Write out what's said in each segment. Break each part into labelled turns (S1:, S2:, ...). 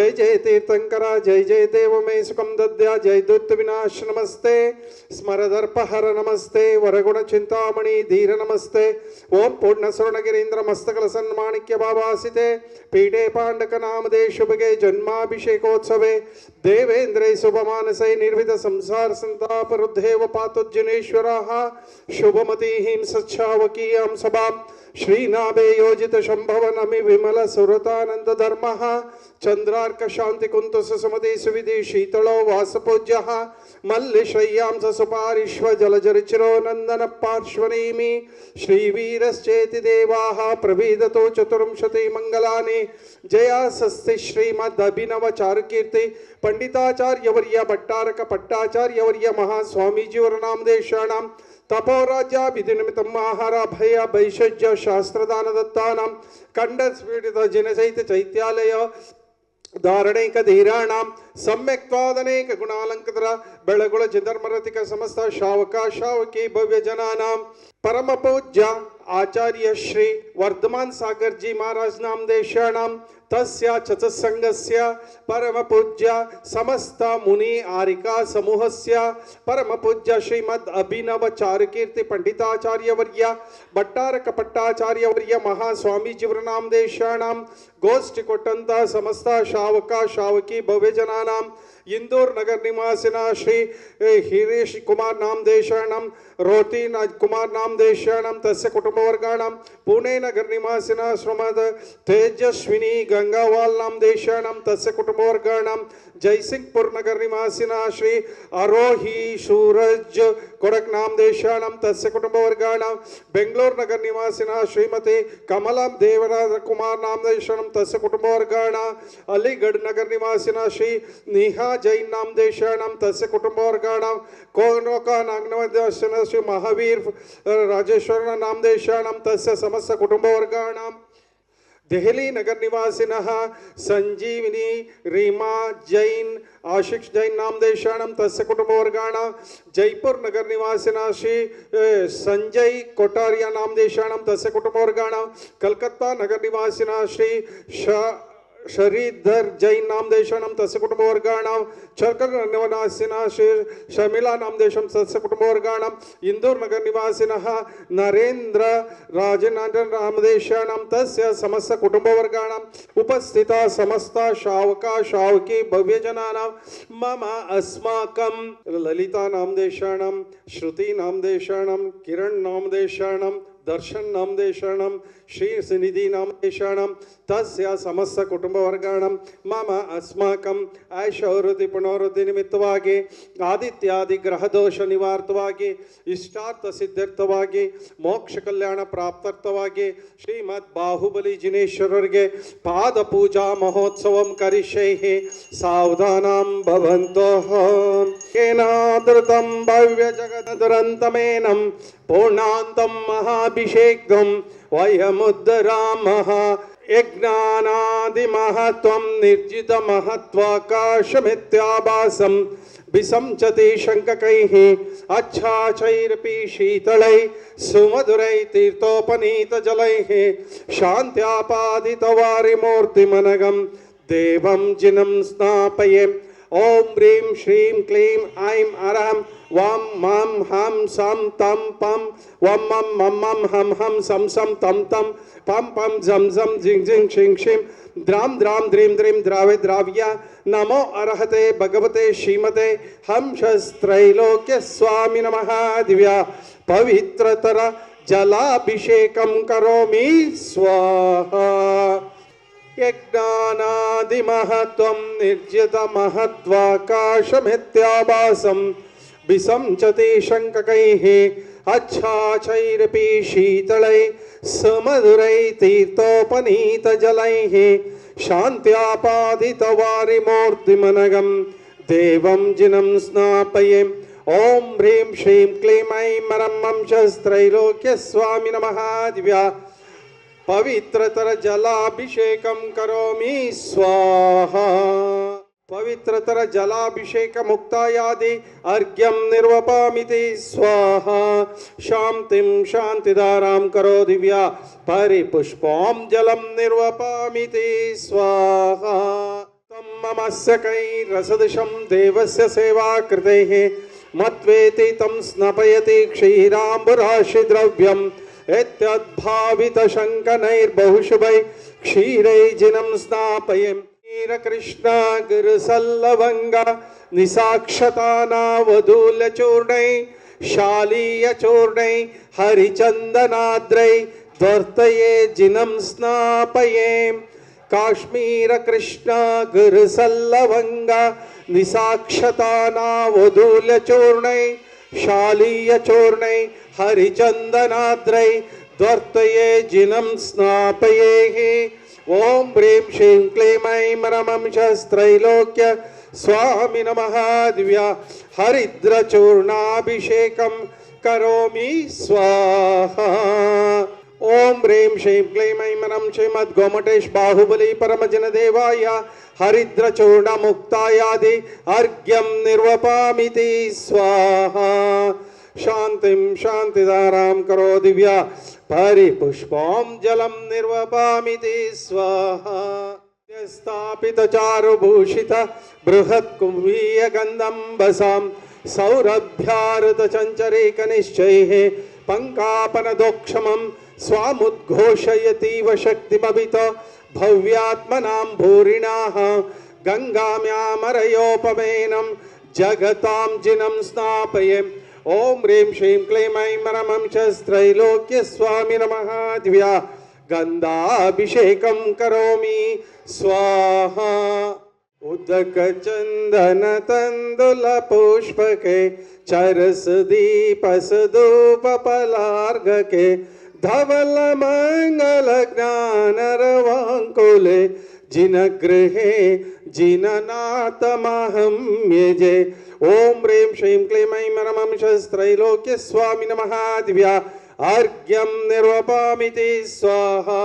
S1: जय जय तीर्थंकरा जय जय देव मे सुखम दद्या जय दूत विनाश नमस्ते स्मरदर्पहर नमस्ते वरगुण चिंतामणि धीर नमस्ते ओं पूर्ण स्वर्णगिरीन्द्र मस्तकल सन्माणिक्य बाबासिते पीठे पांडक नामदे शुभगे जन्माभिषेकोत्सवे देवेन्द्रे शुभमानसे निर्विध संसार संताप रुद्धेव पातुज्जनेश्वराः शुभमतीं सच्छावकीयां सभां श्रीनाभे योजित शंभव नमि विमल सुरतानंद धर्म चंद्रार्क शांति कुंत सुसुमति सुविधि शीतलो वासपूज्य मल्लिश्रय्यां सुपारिश्व जलजरिचिरो नंदन पार्श्वनेमि श्रीवीरश्चेति देवाः प्रभीदतो चतुर्विंशति मंगलानि जया सस्ति श्रीमद्अभिनव चारुकीर्ति पंडिताचार्यवर्य भट्टारक भट्टाचार्यवर्य महास्वामीजीवरनामदेशानां तपोराज्या विधिनिमित्तम् आहार भय भैषज्य शास्त्रदान दत्तानां खंडस्फीडित जनसहित चैत्यालय धारणैक धीराणां सम्यक्त्वादनेक गुणालंकृतर बेळगुळ चिदर्मरतिक समस्त शावका शावकी भव्य जनानां परम पूज्य आचार्य श्री वर्धमान सागर जी महाराज नामदेशानां तस्य चतुस्संगस्य परम पूज्य समस्त मुनि आरिका समूहस्य परम पूज्य श्रीमद् अभिनव चारुकीर्ति पंडिताचार्यवर्य भट्टारक भट्टाचार्यवर्य महास्वामीजीवरनामदेशानां गोष्ठी कोट्टंत समस्त शावका शावकी भव्य जनानां इंदूर नगर निवासिना श्री हिरीश कुमार नामदेशानां रोटी कुमार नामदेशानां तस्य कुटुंबवर्गाणां पुणे नगर निवासिना श्रीमद् तेजस्विनी गंगावाल नामदेशानां तस्य कुटुंबवर्गाणां जयसिंहपुर नगर निवासिना श्री आरोही सूरज कोडक नामदेशानां तस्य कुटुंबवर्गाणां बेंगलूर नगर निवासिना श्रीमती कमला देवनाथ कुमार नामदेशानां तस्य कुटुंबवर्गाणां अलीगढ़ नगर निवासिना श्री निहा जैन नामदेशानां तस्य कुटुंबवर्गाणां कोनोका नागनवदेशानां श्री महावीर राजेश्वर नामदेशानां तस्य समस्त कुटुंबवर्गाणां दहली नगर निवासिनः संजीवनी रीमा जैन आशिष जैन नामदेशानां तस्य कुटुंबवर्गाणां जयपुर नगर निवासिनः श्री संजय कोटारिया नामदेशानां तस्य कुटुंबवर्गाणां कलकत्ता नगर निवासिनः श्री श्रीधर जैन नामदेशानां तस्य कुटुंबवर्गाणां चरकर निवासिनः श्री शमिला नामदेशं तस्य कुटुंबवर्गाणां इंदूर नगर निवासिनः नरेंद्र राजनाथन नामदेशानां तस्य समस्त कुटुंबवर्गाणां उपस्थिता समस्त शावका शावकी भव्य जनानां मम अस्माकं ललिता नामदेशानां श्रुति नामदेशानां किरण नामदेशानां दर्शन नामदेशानां श्री सुनिधि नामदेशानां तस्य समस्त कुटुंबवर्गाणां मम अस्माकं ऐश्वर्य पुनरुद्धि निमित्तವಾಗಿ ಆದಿತ್ಯಾದಿ ಗ್ರಹ ದೋಷ ನಿವಾರ್ತವಾಗಿ ಇಷ್ಟಾರ್ಥ ಸಿದ್ಧಾರ್ಥವಾಗಿ ಮೋಕ್ಷ ಕಲ್ಯಾಣ ಪ್ರಾಪ್ತಾರ್ಥವಾಗಿ ಶ್ರೀಮದ್ ಬಾಹುಬಲಿ ಜಿನೇಶ್ವರರಿಗೆ ಪಾದ ಪೂಜಾ ಮಹೋತ್ಸವಂ ಕರಿಷ್ಯೆ ಸಾವಧಾನಂ ಭವಂತಃ ಕೇನಾದೃತಂ ಭವ್ಯ ಜಗದದುರಂತಮೇನಂ पूर्णान्तं महाभिषेकं वयमुद्धरामः यज्ञानादिमहत्वं निर्जितमहत्वाकाशमित्याभासं विसंचति शङ्ककैः अच्छाचैरपि शीतलैः सुमधुरैः तीर्थोपनीतजलैः शान्त्यापादितवारिमूर्तिमनघं देवं जिनं स्नापये ओम ह्रीं श्रीं क्लीं ऐं अरहं वां मां हं सं तं पं वं मं मं मं हं हं सं सं तं तं पं पं झं झं झिं झिं क्षिं क्षिं द्रां द्रां द्रीं द्रीं द्रावे द्राव्या नमो अर्हते भगवते श्रीमते हंसस्त्रैलोक्य स्वामी नमः दिव्या पवित्रतर जलाभिषेकं करोमि स्वाहा यज्ञानादिमहत्वं निर्जितमहत्वाकाशमित्याभासं विसंचति शङ्ककैः अच्छाचैरपि शीतलैः सुमधुरैः तीर्थोपनीतजलैः शान्त्यापादितवारिमूर्तिमनघं देवं जिनं स्नापये ओम ह्रीं श्रीं क्लीं ऐं मरं वंशस्त्रैलोक्यस्वामी नमः दिव्या पवित्रतर जलाभिषेकं करोमि स्वाहा पवित्रतर जलाभिषेक मुक्तायादि अर्घ्यं निर्वपामिति स्वाहा शांतिं शांतिदारां करो दिव्या परिपुष्पं जलं निर्वपामिति स्वाहा ममस्य कैरसदृशं देवस्य सेवा कृतेः मत्वेति तं स्नपयति क्षीराम्बुराशिद्रव्यम् एतद्भावितशङ्कनैर्बहुशुभैः क्षीरैर्जिनं स्नापये क्षीरकृष्ण गिरिसल्लवङ्ग निसाक्षतानावधूल्यचूर्णै शालीयचूर्णै हरिचन्दनाद्रै द्वर्तये जिनं स्नापये काश्मीर कृष्ण गिरिसल्लवङ्ग निसाक्षतानावधूल्य चूर्णै शालीय चूर्णै हरिचन्दनाद्रै द्वर्तये जिनं स्नापयेः ओम ह्रीं श्रीं क्लीं ऐं रमं शस्त्रैलोक्य स्वामी नमः दिव्या हरिद्रचूर्णाभिषेकं करोमि स्वाहा ओम ह्रीं श्रीं क्लीं ऐं मनं श्रीमद्गोमटेश बाहुबली परमजन देवाय हरिद्रचूर्ण मुक्तायादि अर्घ्यं निर्वपामिति स्वाहा शांतिं शांतिदारां करो दिव्या परिपुष्पं जलं निर्वपामिति स्वाहा स्थापित चारुभूषित बृहत् कुम्भीय गंधं बसां सौरभ्यारत चंचरीकनिश्चैः पंकापनदोक्षमं स्वामुद्घोषयतीव शक्तिमभित भव्यात्मनां भूरिणाः गंगाम्यामरयोपमेनं जगतां जिनं स्नापये ओम ह्रीं श्रीं क्लीं ऐं रमं शस्त्रैलोक्य स्वामी नमः दिव्या गंधाभिषेकं करोमि स्वाहा उदक चंदन तंदुल पुष्पके चरस दीपस धूप पलार्घ के धवल मंगल ज्ञान रवांकुले जिन गृहे जिननाथमहं यजे ओम ह्रीं श्रीं क्लीं ऐं रमं शस्त्रैलोक्य स्वामी नमः दिव्या अर्घ्यं निर्वपामिति स्वाहा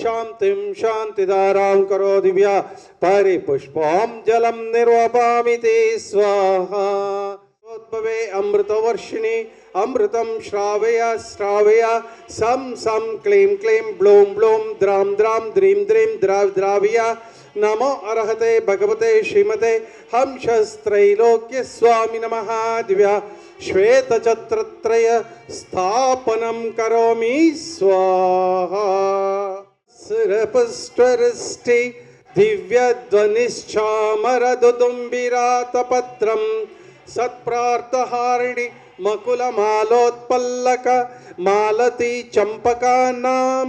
S1: शांतिं शांतिदारां करो दिव्या परिपुष्पं जलं निर्वपामिति स्वाहा उद्भवे अमृतवर्षिणी अमृतं श्रावय श्रावय सं सं क्लीं क्लीं ब्लूं ब्लूं द्रां द्रां द्रीं द्रीं द्राव्य नमो अर्हते भगवते श्रीमते हंसस्त्रैलोक्य स्वामी नमः दिव्या श्वेतछत्रत्रय स्थापनं करोमि स्वाहा सुरपुष्टवृष्टि दिव्यध्वनिश्चामरदुदुम्बिरातपत्रं सत्प्रार्थहारिणि मकुलमालोत्पल्लक मालती चंपकानां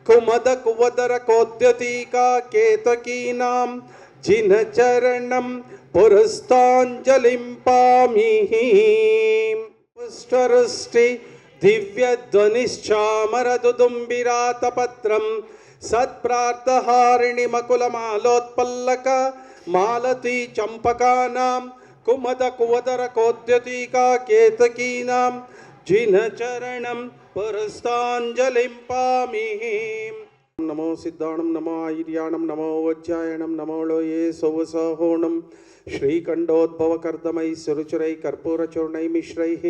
S1: कुमद कुवदर कोद्यतिका केतकीनां जिनचरणं पुरस्ताञ्जलिं पामिहि पुष्टवृष्टि दिव्यध्वनिश्चामरदुदुम्बिरातपत्रं सत्प्रार्थहारिणि मकुलमालोत्पल्लक मालती चंपकानां कुमद कुवदर कोद्यतिका केतकीनां जिनचरणं पुरस्ताञ्जलिं पामिहि नमो सिद्धाणं नमो आयर्याणं नमो वज्रायणं नमो लोये सोवसहोणं श्रीकण्ठोद्भवकर्दमैः सुरुचिरैः कर्पूरचूर्णैः मिश्रैः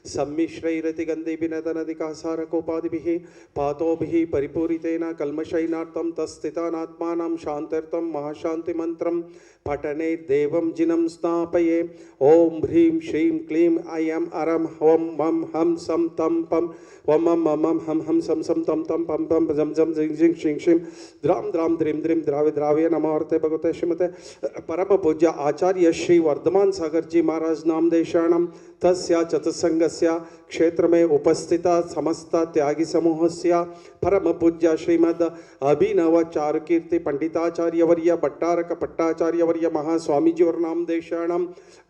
S1: सम्मिश्रैरतिगन्धिभिनदनदिकासारकोपादिभिः पातोभिः परिपूरितेन कल्मषैनार्थं तस्थितानात्मानां शान्त्यर्थं महाशान्तिमन्त्रं पठने देवं जिनं स्नापये ओम ह्रीं श्रीं क्लीं ऐं अरं हं मं हं सं तं पं वम मम हं हं सं सं तं तं पं पं जं जं जिं जिं शिं शिं द्रां द्रां द्रीं द्रीं द्राव्य द्राव्य नमोर्ते भगवते श्रीमते परम पूज्य आचार्य श्री वर्धमान सागर जी महाराज नामदेशाणं तस्य चतुसंगस्य क्षेत्र में उपस्थित समस्त त्यागी समूहस्य परम पूज्य श्रीमद अभिनव चारुकीर्ति पंडिताचार्यवर्य भट्टारक भट्टाचार्यवर्य महास्वामीजीवर नामदेशाणं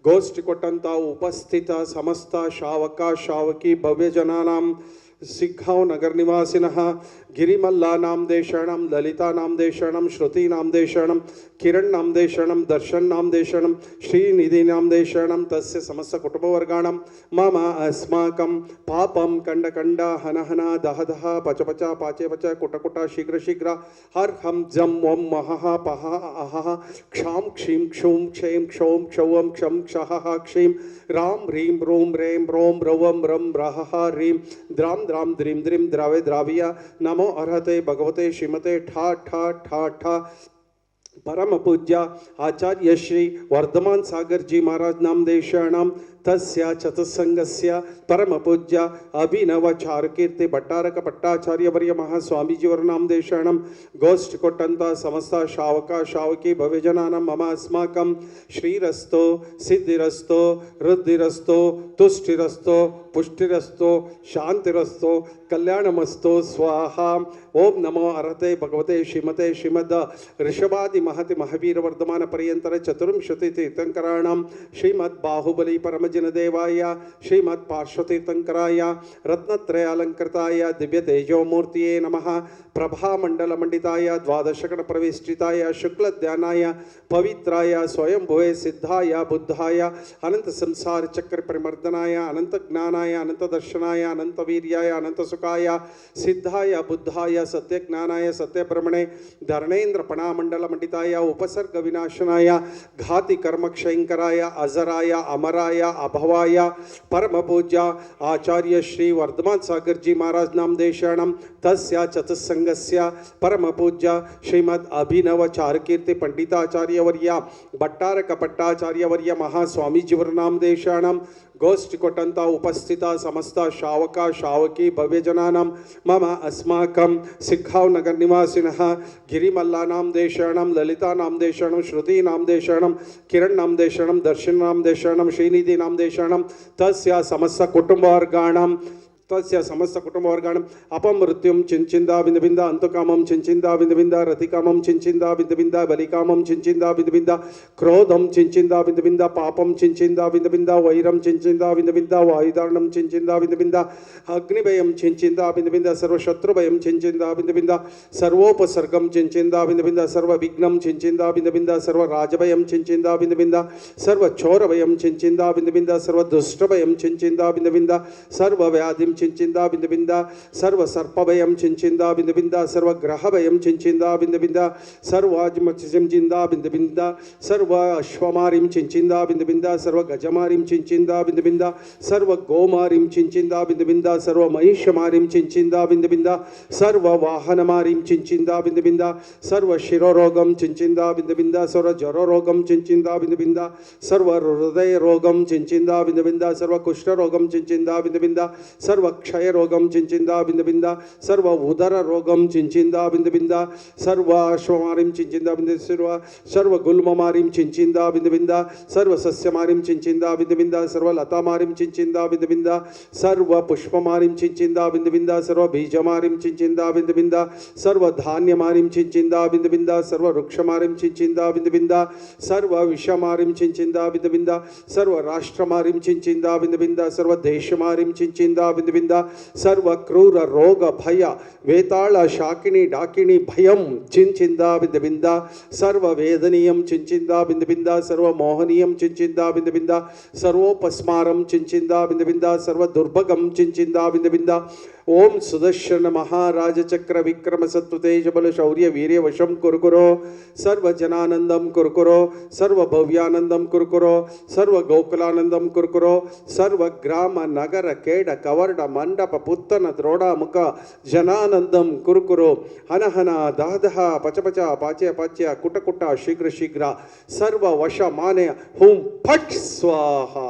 S1: गोष्ठी कोट्टंत उपस्थित समस्त शावक शावकी भव्य जनानां सिग्गांव नगर निवासिनः गिरिमल्ला नामदेशणं ललिता नामदेशणं श्रुति नामदेशणं किरण नामदेशणं दर्शन नामदेशणं श्रीनिधि नामदेशणं तस्य समस्त कुटुंबवर्गाणां मम अस्माकं पापं कंड कंड हन हन दह दह पच पच पाचे पच कुट कुट शीघ्र शीघ्र हर हम जम वम महः पह अहः क्षां क्षीं क्षूं क्षें क्षौं क्षौं क्षं क्षः क्षीं राम ह्रीं रूं रें रों रवं रं रहः ह्रीं द्रां द्रां द्रीं द्रीं द्रावे द्राव्य नमो अर्हते भगवते श्रीमते ठा ठा ठा ठा परम पूज्य आचार्य श्री वर्धमान सागर जी महाराज नामदेशाणाम तस्य चतुस्संगस्य परम पूज्य अभिनव चारुकीर्ति भट्टारक भट्टाचार्य वर्य महास्वामीजीवर नामदेशाणाम गोष्ठ कोट्टंत समस्त शावका शावकी भव्यजनानां मम अस्माकं श्रीरस्तो सिद्धिरस्तो रुद्धिरस्तो तुष्टिरस्तो पुष्टिरस्तो शांतिरस्तो कल्याणमस्तो स्वाहा। ओम नमो अरहते भगवते श्रीमते श्रीमद ऋषभादि महति महावीर वर्धमान पर्यंतर चतुर्विंशति तीर्थंकराणां श्रीमद् बाहुबली परमजन देवाय श्रीमद् पार्श्वतीर्थंकराय रत्नत्रय अलंकृताय दिव्य तेजोमूर्तिये नमः। प्रभा मंडल मंडिताय द्वादशगण प्रविष्टिताय शुक्ल ध्यानाय पवित्राय स्वयंभुवे सिद्धाय बुद्धाय अनंत संसार चक्र परिमर्दनाय अनंत ज्ञानाय अनंत दर्शनाय अनंत वीर्याय अनंत सुखाय सिद्धाय बुद्धाय सत्य ज्ञानाय सत्य ब्रह्मणे धरणेन्द्र पणामंडल मंडिताय उपसर्ग विनाशनाय घाति कर्म क्षयंकराय अजराय अमराय अभवाय परम पूज्य आचार्य श्री वर्धमान सागर जी महाराज नामदेशाणां तस्य चतुस्संगस्य परम पूज्य श्रीमद् अभिनव चारुकीर्ति पंडिताचार्य वर्य भट्टारक भट्टाचार्य वर्य महास्वामीजीवर नामदेशाणां गोष्ठ कोट्टंत उपस्थित समस्त शावका शावकी भव्यजनानां मम अस्माकं सिक्खाव नगर निवासिनः गिरिमल्ला नामदेशाणां ललिता नामदेशाणां श्रुति नामदेशाणां किरण नामदेशाणां दर्शन नामदेशाणां श्रीनिधि नामदेशाणां तस्य समस्त कुटुंबवर्गाणां तस्य समस्त कुटुंबवर्गाणाम् अपमृत्युं चिंचिंदा बिंद बिंद अंतकामं चिंचिंदा बिंद बिंद रतिकामं चिंचिंदा बिंद बिंद बलिकामं चिंचिंदा बिंद बिंद क्रोधं चिंचिंदा बिंद बिंद पापं चिंचिंदा बिंद बिंद वैरं चिंचिंदा बिंद बिंद वायुदारणं चिंचिंदा बिंद बिंद अग्निभयं चिंचिंदा बिंद बिंद सर्वशत्रुभयं चिंचिंदा बिंद बिंद सर्वोपसर्गं चिंचिंदा बिंद बिंद सर्वविघ्नं चिंचिंदा बिंद बिंद सर्वराजभयं चिंचिंदा बिंद बिंद सर्वचोरभयं चिंचिंदा बिंद बिंद सर्वदुष्टभयं चिंचिंदा बिंद बिंद सर्वव्याधिं चिंचिंदा बिंद बिंद सर्व सर्पभयं चिंचिंदा बिंद बिंद सर्व ग्रहभयं चिंचिंदा बिंद बिंद सर्वाजम चिंचिंदा बिंद बिंद सर्व अश्वमारिं चिंचिंदा बिंद बिंद सर्व गजमारिं चिंचिंदा बिंद बिंद सर्व गोमारिं चिंचिंदा बिंद बिंद सर्व महिषमारिं चिंचिंदा बिंद बिंद सर्व वाहनमारिं चिंचिंदा बिंद बिंद सर्व शिरोरोगं चिंचिंदा बिंद बिंद सर्व जरोरोगं चिंचिंदा बिंद बिंद सर्व हृदय रोगं चिंचिंदा बिंद बिंद सर्व कुष्ठरोगं चिंचिंदा बिंद बिंद सर्व क्षय रोगं चिंचिंदा बिंद बिंद सर्व उदर रोगं चिंचिंदा बिंद बिंद सर्व अश्वमारिं चिंचिंदा बिंद सर्व गुल्ममारिं चिंचिंदा बिंद बिंद सर्व सस्यमारिं चिंचिंदा बिंद बिंद सर्व लतामारिं चिंचिंदा बिंद बिंद सर्व पुष्पमारिं चिंचिंदा बिंद बिंद सर्व बीजमारिं चिंचिंदा बिंद बिंद सर्व धान्यमारिं चिंचिंदा बिंद बिंद सर्व वृक्षमारिं चिंचिंदा बिंद बिंद सर्व विषमारिं चिंचिंदा बिंद बिंद सर्व राष्ट्रमारिं चिंचिंदा बिंद बिंद सर्व देशमारिं चिंचिंदा बिंद बिंद सर्व क्रूर रोग भय वेताल शाकिनी डाकिनी भयं चिंचिंदा बिंद बिंद सर्व वेदनीयं चिंचिंदा बिंद बिंद सर्व मोहनीयं चिंचिंदा बिंद बिंद सर्वोपस्मारं चिंचिंदा बिंद बिंद सर्व दुर्भगं चिंचिंदा बिंद बिंद ओम सुदर्शन महाराज चक्र विक्रम सत्व तेज बल शौर्य वीर्य वशम कुरकुरो सर्व जनानंदम कुरकुरो सर्व भव्यानंदम कुरकुरो सर्व गोकुलानंदम कुरकुरो सर्व ग्राम नगर केड कवर्ड मंडप पुत्तन द्रोड़ मुख जनानंदम कुरकुरो हन हन दह दह पच पच पाच्य पाच्य कुट कुट शीघ्र शीघ्र सर्व वश माने हुं फट स्वाहा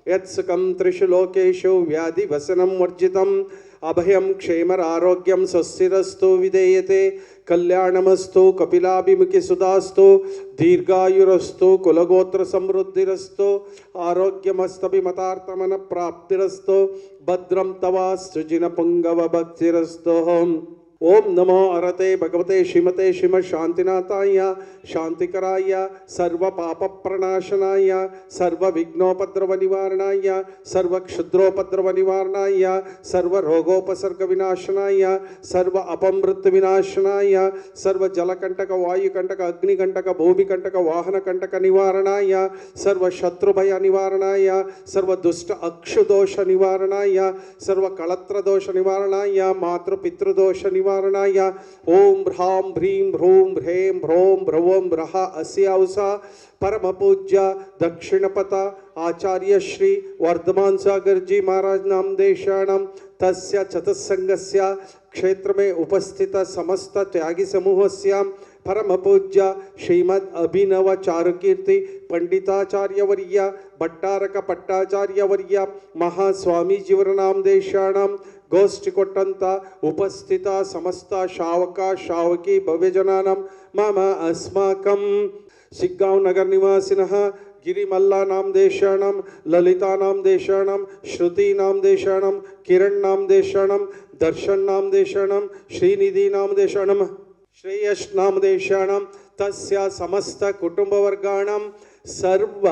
S1: यत्सकं त्रिषु लोकेषु व्याधि वसनं वर्जितम् अभयं क्षेमरारोग्यं स्वस्तिरस्तु विधेयते कल्याणमस्तु कपिलाभिमुखि सुधास्तु दीर्घायुरस्तु कुलगोत्र समृद्धिरस्तु आरोग्यमस्तभिमतार्थमन प्राप्तिरस्तु भद्रं तवास्तु जिनपुंगव भक्तिरस्तु। ओम नमो अरते भगवते श्रीमते श्रीमद शांतिनाथाय शांतिकराय सर्व पाप प्रणाशनाय सर्व विघ्नोपद्रव निवारणाय सर्व क्षुद्रोपद्रव निवारणाय सर्व रोगोपसर्ग विनाशनाय सर्व अपमृत्यु विनाशनाय सर्व जलकंटक वायुकंटक अग्निकंटक भूमिकंटक वाहनकंटक निवारणाय सर्व शत्रुभय निवारणाय सर्व दुष्ट अक्षुदोष निवारणाय सर्व कलत्र दोष निवारणाय मातृपितृदोष निवारणाय ओम ह्रां ह्रीं ह्रूं ह्रें ह्रौं भ्रवं ब्रह अस्यावसा परम पूज्य दक्षिणपथ आचार्य श्री वर्धमान सागर जी महाराज नामदेशाणां तस्य चतुस्संगस्य क्षेत्र में उपस्थित समस्त त्यागी समूहस्य परम पूज्य श्रीमद् अभिनव चारुकीर्ति पंडिताचार्यवर्य भट्टारक पट्टाचार्यवर्य महास्वामीजीवरनाम देशाणाम गोष्ठी कोट्टंत उपस्थित समस्त शावक शावकी भव्यजनानां मम अस्माकं शिग्गांव नगर निवासिनः गिरिमल्ला नाम देशाणां ललिता नाम देशाणां श्रुति नाम देशाणां किरण नाम देशाणां दर्शन नाम देशाणां श्रीनिधि नाम देशाणां श्रेयस नाम देशाणां तस्य समस्त कुटुंबवर्गाणां सर्व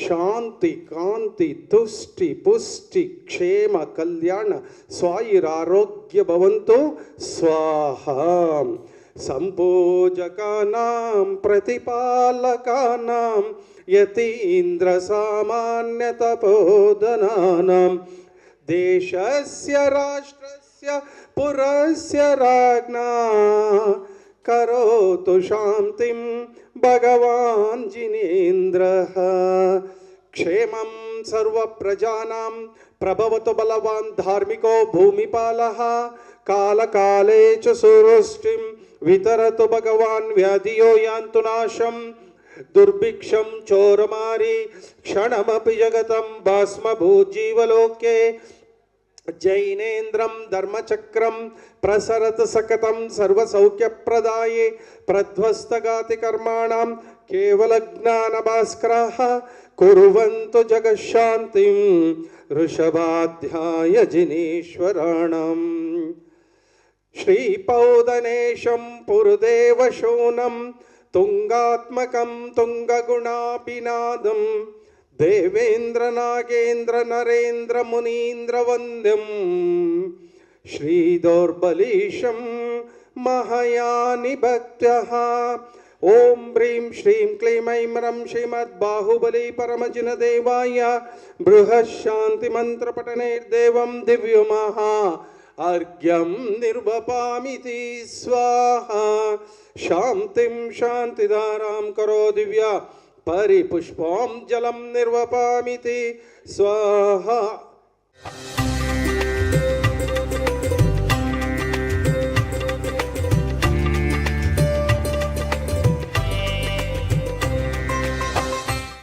S1: शांति कांति तुष्टि पुष्टि क्षेम कल्याण स्वायुरारोग्य भवन्तु स्वाहा संपूजकानां प्रतिपालकानां यतीन्द्र सामान्य तपोधनानां देशस्य राष्ट्रस्य पुरस्य राज्ञा करोतु शांतिं भगवान् जिनेन्द्रः क्षेमं सर्वप्रजानां प्रभवतु बलवान् धार्मिको भूमिपालः कालकाले च सुवृष्टिं वितरतु भगवान् व्याधियो यान्तु नाशं दुर्भिक्षं चोरमारी क्षणमपि जगतं भस्मभूज्जीवलोके जैनेन्द्रं धर्मचक्रं प्रसरत सकतं सर्वसौख्यप्रदाये प्रध्वस्तगाति कर्माणां केवलज्ञानभास्कराः कुर्वन्तु जगशान्तिं ऋषभाध्याय जिनेश्वराणाम् श्रीपौदनेशं पुरुदेवशूनं तुंगात्मकं तुंगगुणाभिनादं देवेन्द्र नागेन्द्र नरेन्द्र मुनीन्द्र वन्द्यं श्रीदौर्बलीशं महायानि भक्त्यः ओम ह्रीं श्रीं क्लीं ऐं रं श्रीमद्बाहुबली परमजिनदेवाय बृहशान्ति मंत्र पठनेर्देवं दिव्यमहा अर्घ्यं निर्वपामिति स्वाहा शांतिं शांतिधारां करो दिव्या परिपुष्पं जलं निर्वपामिति स्वाहा।